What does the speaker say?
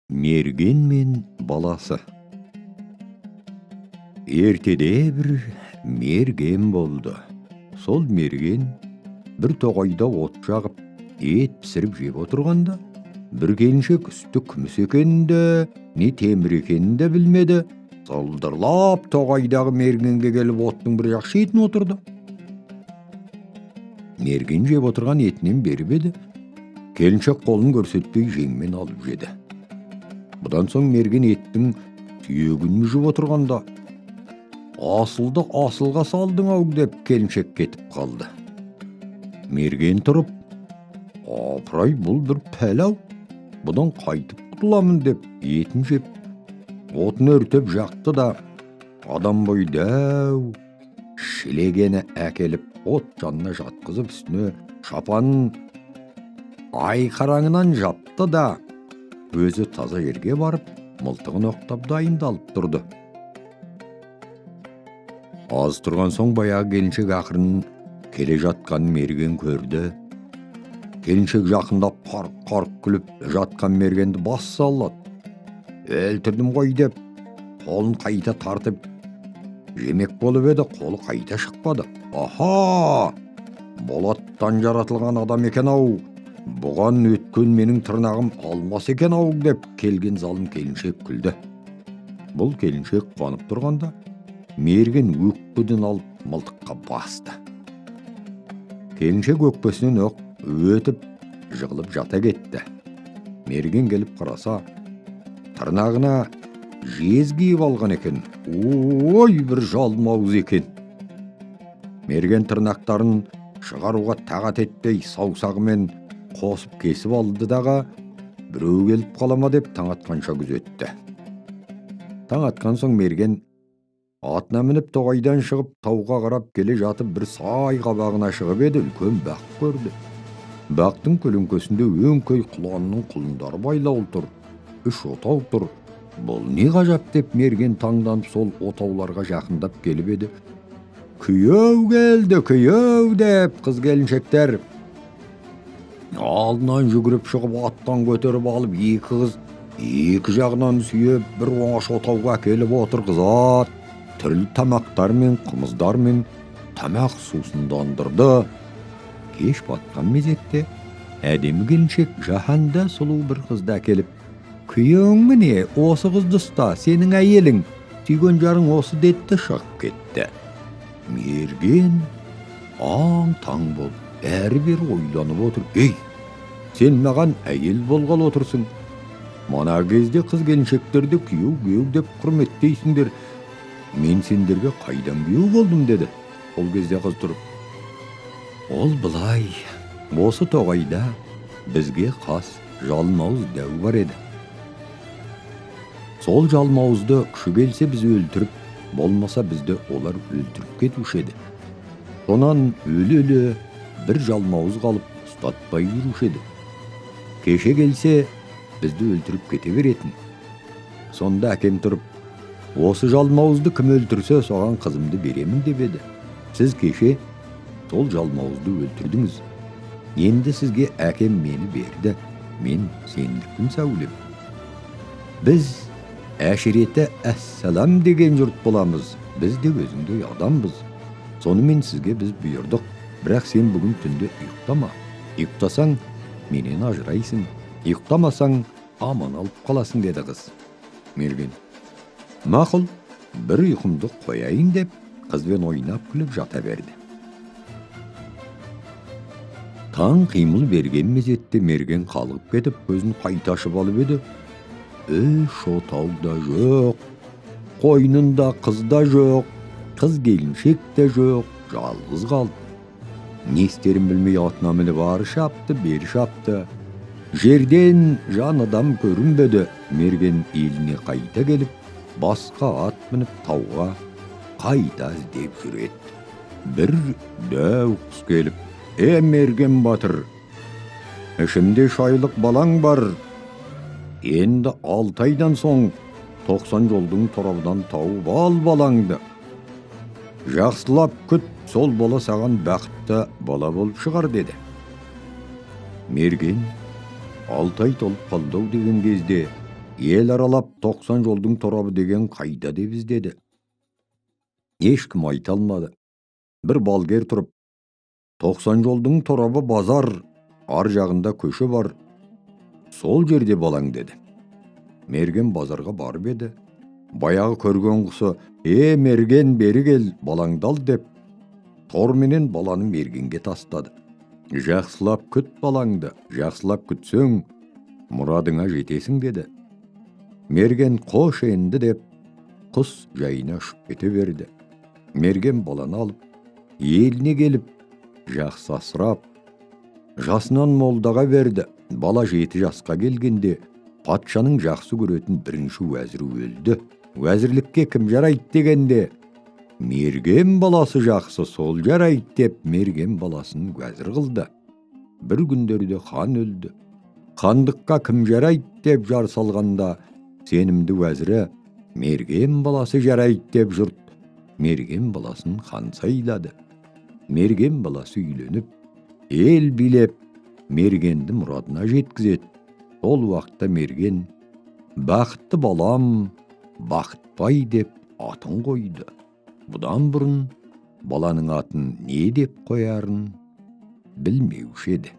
Мерген мен баласы. Ертеде бір мерген болды. Сол мерген бір тоғайда от жағып, ет пісіріп жеп отырғанда, бір келіншек үсті күміс екенін де, не темір екенін де білмеді. Сылдырлап тоғайдағы мергенге келіп оттың бір жақ шетіне отырды. Мерген жеп отырған етінен беріп еді, келіншек қолын көрсетпей жеңмен алып жеді. Бұдан соң мерген еттің сүйегін мүжіп отырғанда, асылды асылға салдың ау деп келіншек кетіп қалды. Мерген тұрып, апырай, бұл бір пәлау, бұдан қайтып құтыламын деп етін жеп, отын өртеп жақты да, адам бойы дәу шілегені әкеліп от жанына жатқызып үстіне шапанын ай қараңынан жапты да, өзі таза жерге барып, мылтығын оқтап дайындалып тұрды. Аз тұрған соң баяғы келіншек ақырын келе жатқан мерген көрді. Келіншек жақындап қарқ-қарқ күліп жатқан мергенді бас салады. Өлтірдім ғой деп, қолын қайта тартып жемек болып еді, қолы қайта шықпады. Аха! Болаттан жаратылған адам екен ау, бұған өткен менің тырнағым алмас екен ау деп келген залым келіншек күлді. Бұл келіншек қуанып тұрғанда, мерген өкпеден алып мылтыққа басты. Келіншек өкпесінен оқ өтіп жығылып жата кетті. Мерген келіп қараса, тырнағына жез киіп алған екен. Ой, бір жалмауыз екен. Мерген тырнақтарын шығаруға тағат етпей саусағымен қосып кесіп алды дағы, біреу келіп қалама деп таң атқанша күзетті. Таң атқан соң мерген атына мініп тоғайдан шығып тауға қарап келе жатып бір сай қабағына шығып еді, үлкен бақ көрді. Бақтың көлеңкесінде өңкей құланның құлындары байлаулы тұр, 3 отау тұр. Бұл не ғажап деп мерген таңданып сол отауларға жақындап келіп еді. Күйеу келді, күйеу деп қыз келіншектер алдынан жүгіріп шығып аттан көтеріп алып, екі қыз екі жағынан сүйеп бір оңаш отауға келіп отырғызады. Түрлі тамақтармен, қымыздармен тамақ сусындандырды. Кеш батқан мезетте әдемі келіншек жаһанда сұлу бір қызды әкеліп, күйеуің міне, осы қызды ұста, сенің әйелің, сүйген жарың осы деді, шығып кетті. Мерген аң-таң болып, әрі-бері ойланып отыр. Ей, сен маған әйел болғалы отырсың. Мана кезде қыз келіншектерді күйеу деп құрметтейсіңдер. Мен сендерге қайдан күйеу болдым деді. Ол кезде қыз тұрып, ол былай, осы тоғайда бізге қас жалмауыз дәу бар еді. Сол жалмауызды күші келсе біз өлтіріп, болмаса бізді олар өлтіріп кетуші еді. Сонан өлі бір жалмауыз қалып ұстатпай жүруші еді. Кеше келсе бізді өлтіріп кете беретін. Сонда әкем тұрып, осы жалмауызды кім өлтірсе соған қызымды беремін деп еді. Сіз кеше сол жалмауызды өлтірдіңіз. Енді сізге әкем мені берді. Мен сендікпін сәулем. Біз әшіреті әссалам деген жұрт боламыз. Біз де өзіңдей адамбыз. Сонымен сізге біз бұйырдық. Бірақ сен бүгін түнде ұйықтама. Ұйықтасаң, менен ажырайсың. Ұйықтамасаң, аман алып қаласың деді қыз. Мерген, мақұл, бір ұйқымды қояйын деп, қызбен ойнап күліп жата берді. Таң қимыл берген мезетте мерген қалғып кетіп, көзін қайта ашып алып еді. Отауда жоқ, қойнында қыз да жоқ, қыз келіншек те жоқ, жалғыз қалды. Не істерін білмей атына мініп ары шапты, бері шапты. Жерден жан адам көрінбеді. Мерген еліне қайта келіп, басқа ат мініп тауға қайта іздеп жүреді. Бір дәу құс келіп, мерген батыр, ішімде шайлық балаң бар. Енді 6 айдан соң 90 жолдың торабынан тауып ал балаңды. Жақсылап күт, сол бала саған бақытты бала болып шығар деді. Мерген 6 ай толып қалды деген кезде ел аралап 90 жолдың торабы деген қайда деп іздеді. Ешкім айта алмады. Bir балгер тұрып, 90 жолдың торабы базар, ар жағында көші бар, сол жерде балаң деді. Мерген базарға барып еді. Баяғы көрген құсы, мерген бері кел, балаңды ал деп, торменен баланы мергенге тастады. Жақсылап күт балаңды, жақсылап күтсең, мұрадыңа жетесің деді. Мерген қош енді деп, құс жайына ұшып кете берді. Мерген баланы алып, еліне келіп, жақсы асырап, жасынан молдаға берді. Бала 7 жасқа келгенде, патшаның жақсы көретін бірінші уәзірі өлді. Уәзірлікке кім жарайды дегенде, мерген баласы жақсы, сол жарайды деп, мерген баласын уәзір қылды. Bir күндерде хан өлді. Хандыққа кім жарайды деп жар салғанда, сенімді уәзірі, мерген баласы жарайды деп жұрт мерген баласын хан сайлады. Мерген баласы үйленіп, ел билеп, мергенді мұрадына жеткізеді. Ол уақытта мерген, бақытты балам, бақытбай деп атын қойды. Бұдан бұрын баланың атын не деп қоярын білмеуші еді.